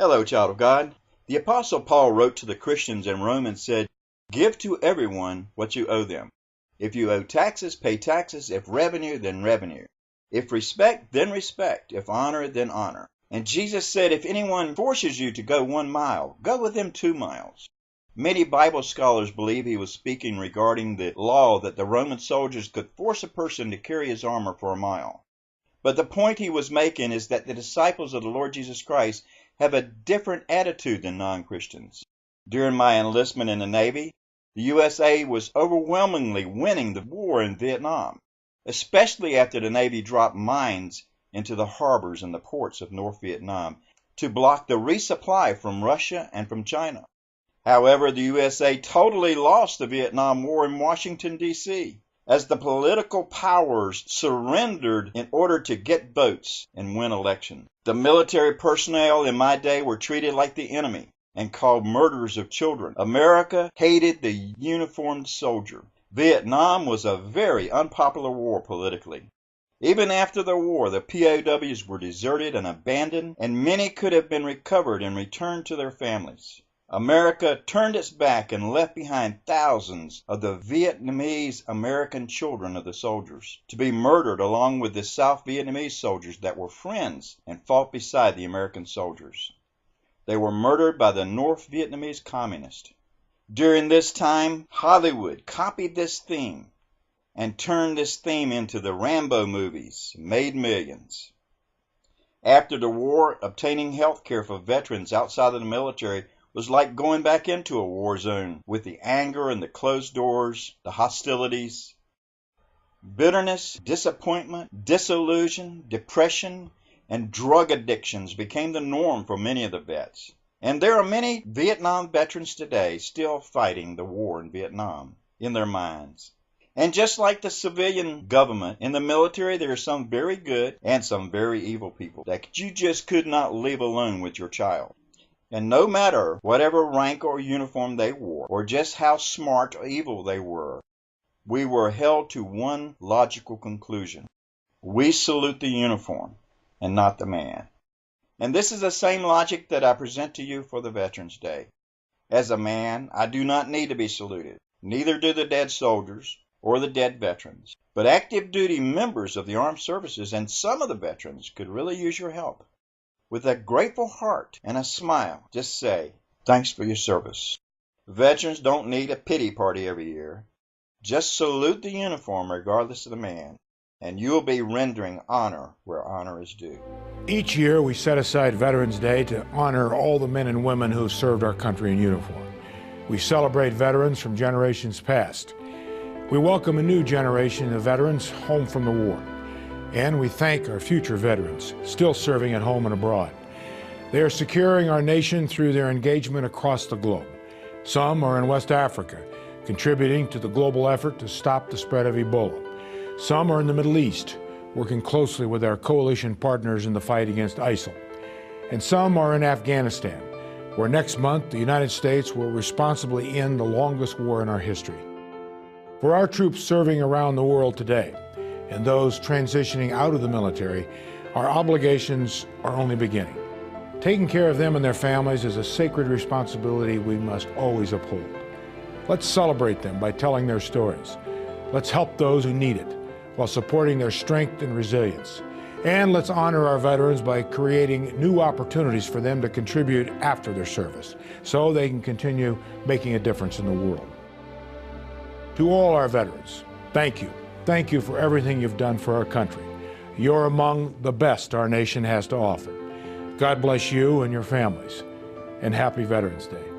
Hello, child of God. The Apostle Paul wrote to the Christians in Rome and said, "Give to everyone what you owe them. If you owe taxes, pay taxes. If revenue, then revenue. If respect, then respect. If honor, then honor." And Jesus said, if anyone forces you to go 1 mile, go with them 2 miles. Many Bible scholars believe he was speaking regarding the law that the Roman soldiers could force a person to carry his armor for a mile. But the point he was making is that the disciples of the Lord Jesus Christ have a different attitude than non-Christians. During my enlistment in the Navy, the USA was overwhelmingly winning the war in Vietnam, especially after the Navy dropped mines into the harbors and the ports of North Vietnam to block the resupply from Russia and from China. However, the USA totally lost the Vietnam War in Washington, D.C., as the political powers surrendered in order to get votes and win elections. The military personnel in my day were treated like the enemy and called murderers of children. America hated the uniformed soldier. Vietnam was a very unpopular war politically. Even after the war, the POWs were deserted and abandoned, and many could have been recovered and returned to their families. America turned its back and left behind thousands of the Vietnamese American children of the soldiers to be murdered along with the South Vietnamese soldiers that were friends and fought beside the American soldiers. They were murdered by the North Vietnamese Communist. During this time, Hollywood copied this theme and turned this theme into the Rambo movies, made millions. After the war, obtaining health care for veterans outside of the military was like going back into a war zone with the anger and the closed doors, the hostilities. Bitterness, disappointment, disillusion, depression, and drug addictions became the norm for many of the vets. And there are many Vietnam veterans today still fighting the war in Vietnam in their minds. And just like the civilian government, in the military there are some very good and some very evil people that you just could not leave alone with your child. And no matter whatever rank or uniform they wore, or just how smart or evil they were, we were held to one logical conclusion. We salute the uniform and not the man. And this is the same logic that I present to you for the Veterans Day. As a man, I do not need to be saluted. Neither do the dead soldiers or the dead veterans. But active duty members of the armed services and some of the veterans could really use your help. With a grateful heart and a smile, just say, "Thanks for your service." Veterans don't need a pity party every year. Just salute the uniform regardless of the man, and you'll be rendering honor where honor is due. Each year we set aside Veterans Day to honor all the men and women who have served our country in uniform. We celebrate veterans from generations past. We welcome a new generation of veterans home from the war. And we thank our future veterans still serving at home and abroad. They are securing our nation through their engagement across the globe. Some are in West Africa, contributing to the global effort to stop the spread of Ebola. Some are in the Middle East, working closely with our coalition partners in the fight against ISIL. And some are in Afghanistan, where next month the United States will responsibly end the longest war in our history. For our troops serving around the world today, and those transitioning out of the military, our obligations are only beginning. Taking care of them and their families is a sacred responsibility we must always uphold. Let's celebrate them by telling their stories. Let's help those who need it while supporting their strength and resilience. And let's honor our veterans by creating new opportunities for them to contribute after their service so they can continue making a difference in the world. To all our veterans, thank you. Thank you for everything you've done for our country. You're among the best our nation has to offer. God bless you and your families, and happy Veterans Day.